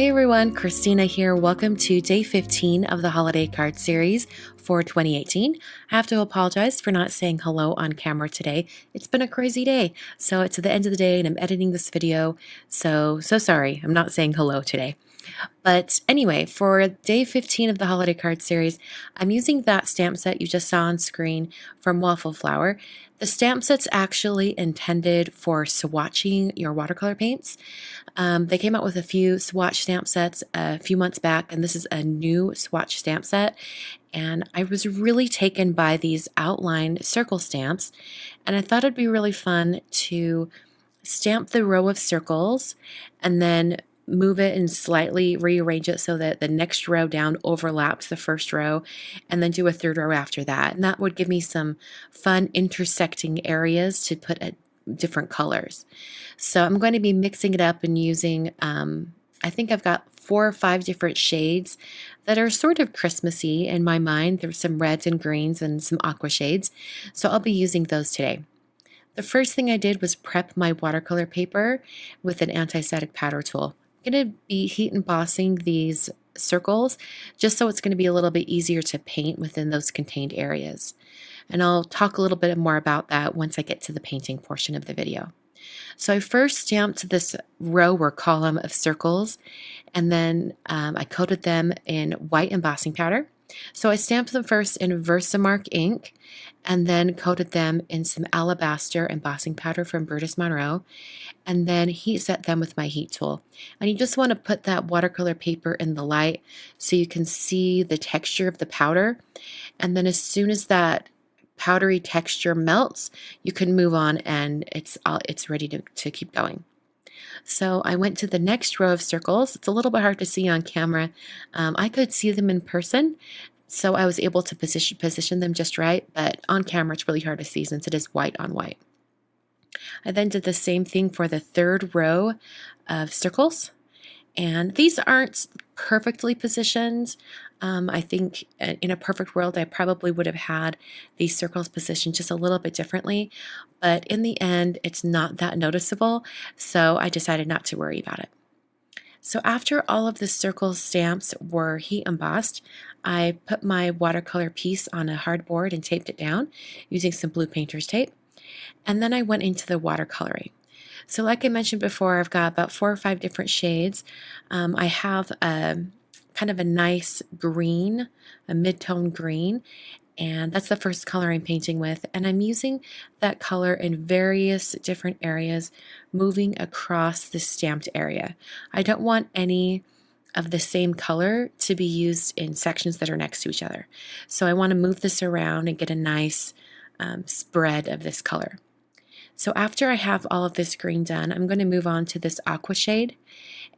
Hi everyone, Kristina here. Welcome to day 15 of the holiday card series for 2018. I have to apologize for not saying hello on camera today. It's been a crazy day. So it's at the end of the day and I'm editing this video. So sorry, I'm not saying hello today. But anyway, for day 15 of the holiday card series, I'm using that stamp set you just saw on screen from Waffle Flower. The stamp set's actually intended for swatching your watercolor paints. They came out with a few swatch stamp sets a few months back, and this is a new swatch stamp set. And I was really taken by these outline circle stamps, and I thought it'd be really fun to stamp the row of circles and then move it and slightly rearrange it so that the next row down overlaps the first row, and then do a third row after that. And that would give me some fun intersecting areas to put at different colors. So I'm going to be mixing it up and using, I think I've got 4 or 5 different shades that are sort of Christmassy in my mind. There's some reds and greens and some aqua shades. So I'll be using those today. The first thing I did was prep my watercolor paper with an anti-static powder tool. I'm going to be heat embossing these circles just so it's going to be a little bit easier to paint within those contained areas. And I'll talk a little bit more about that once I get to the painting portion of the video. So I first stamped this row or column of circles, and then I coated them in white embossing powder. So I stamped them first in Versamark ink and then coated them in some alabaster embossing powder from Burtis Monroe, and then heat set them with my heat tool. And you just want to put that watercolor paper in the light so you can see the texture of the powder. And then as soon as that powdery texture melts, you can move on and it's ready to keep going. So I went to the next row of circles. It's a little bit hard to see on camera. I could see them in person, so I was able to position them just right, but on camera it's really hard to see since it is white on white. I then did the same thing for the third row of circles, and these aren't perfectly positioned. I think in a perfect world I probably would have had these circles positioned just a little bit differently, but in the end it's not that noticeable, so I decided not to worry about it. So after all of the circle stamps were heat embossed, I put my watercolor piece on a hard board and taped it down using some blue painter's tape, and then I went into the watercoloring. So like I mentioned before, I've got about 4 or 5 different shades. I have a kind of a nice green, a mid-tone green, and that's the first color I'm painting with. And I'm using that color in various different areas, moving across the stamped area. I don't want any of the same color to be used in sections that are next to each other. So I want to move this around and get a nice spread of this color. So after I have all of this green done, I'm going to move on to this aqua shade.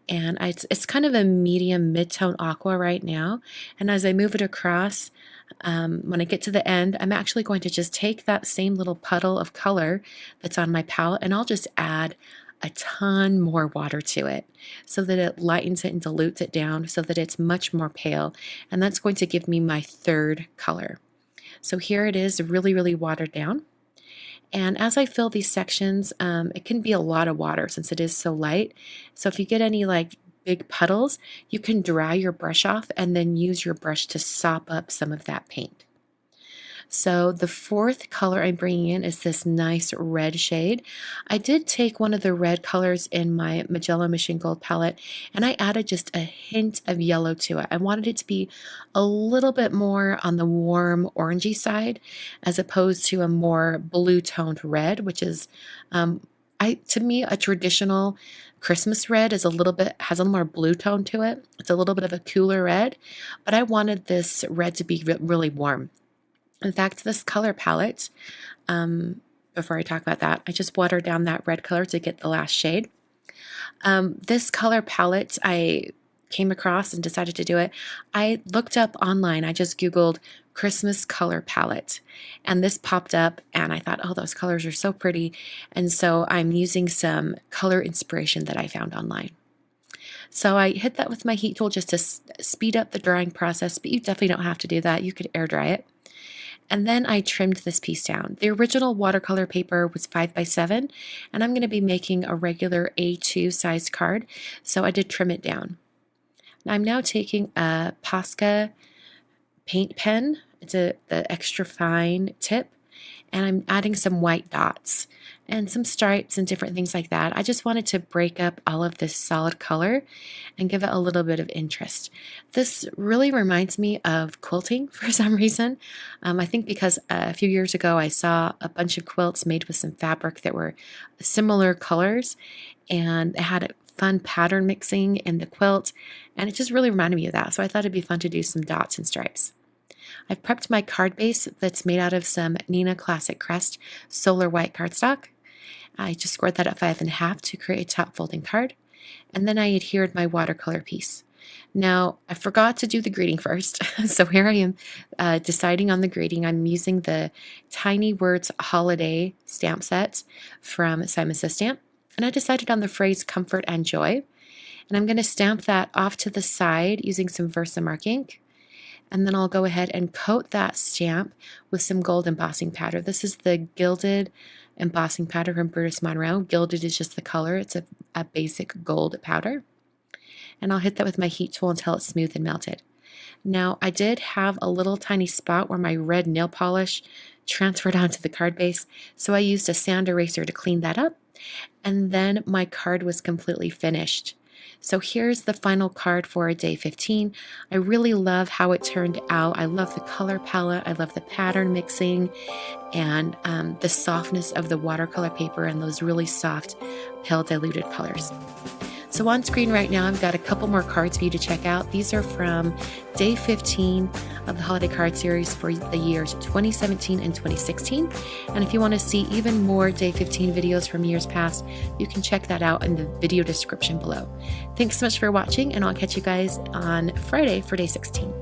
And it's kind of a medium mid-tone aqua right now. And as I move it across, when I get to the end, I'm actually going to just take that same little puddle of color that's on my palette, and I'll just add a ton more water to it so that it lightens it and dilutes it down so that it's much more pale. And that's going to give me my third color. So here it is, really, really watered down. And as I fill these sections, it can be a lot of water since it is so light. So if you get any like big puddles, you can dry your brush off and then use your brush to sop up some of that paint. So the fourth color I'm bringing in is this nice red shade. I did take one of the red colors in my Magella Machine Gold palette and I added just a hint of yellow to it. I wanted it to be a little bit more on the warm orangey side as opposed to a more blue toned red, which is to me a traditional Christmas red is has a little more blue tone to it. It's a little bit of a cooler red, but I wanted this red to be really warm. In fact, this color palette, before I talk about that, I just watered down that red color to get the last shade. This color palette I came across and decided to do it. I looked up online, I just Googled Christmas color palette, and this popped up, and I thought, oh, those colors are so pretty. And so I'm using some color inspiration that I found online. So I hit that with my heat tool just to speed up the drying process, but you definitely don't have to do that. You could air dry it. And then I trimmed this piece down. The original watercolor paper was 5x7, and I'm going to be making a regular A2 size card, so I did trim it down. I'm now taking a Posca paint pen. It's the extra fine tip, and I'm adding some white dots and some stripes and different things like that. I just wanted to break up all of this solid color and give it a little bit of interest. This really reminds me of quilting for some reason. I think because a few years ago I saw a bunch of quilts made with some fabric that were similar colors, and it had a fun pattern mixing in the quilt, and it just really reminded me of that. So I thought it'd be fun to do some dots and stripes. I've prepped my card base that's made out of some Neenah Classic Crest Solar White cardstock. I just scored that at 5 1/2 to create a top folding card, and then I adhered my watercolor piece. Now, I forgot to do the greeting first, so here I am deciding on the greeting. I'm using the Tiny Words Holiday stamp set from Simon Says Stamp, and I decided on the phrase comfort and joy, and I'm going to stamp that off to the side using some Versamark ink. And then I'll go ahead and coat that stamp with some gold embossing powder. This is the Gilded embossing powder from Brutus Monroe. Gilded is just the color. It's a basic gold powder. And I'll hit that with my heat tool until it's smooth and melted. Now, I did have a little tiny spot where my red nail polish transferred onto the card base, so I used a sand eraser to clean that up, and then my card was completely finished. So here's the final card for day 15. I really love how it turned out. I love the color palette. I love the pattern mixing and the softness of the watercolor paper and those really soft, pale diluted colors. So on screen right now, I've got a couple more cards for you to check out. These are from day 15 of the holiday card series for the years 2017 and 2016. And if you want to see even more day 15 videos from years past, you can check that out in the video description below. Thanks so much for watching, and I'll catch you guys on Friday for day 16.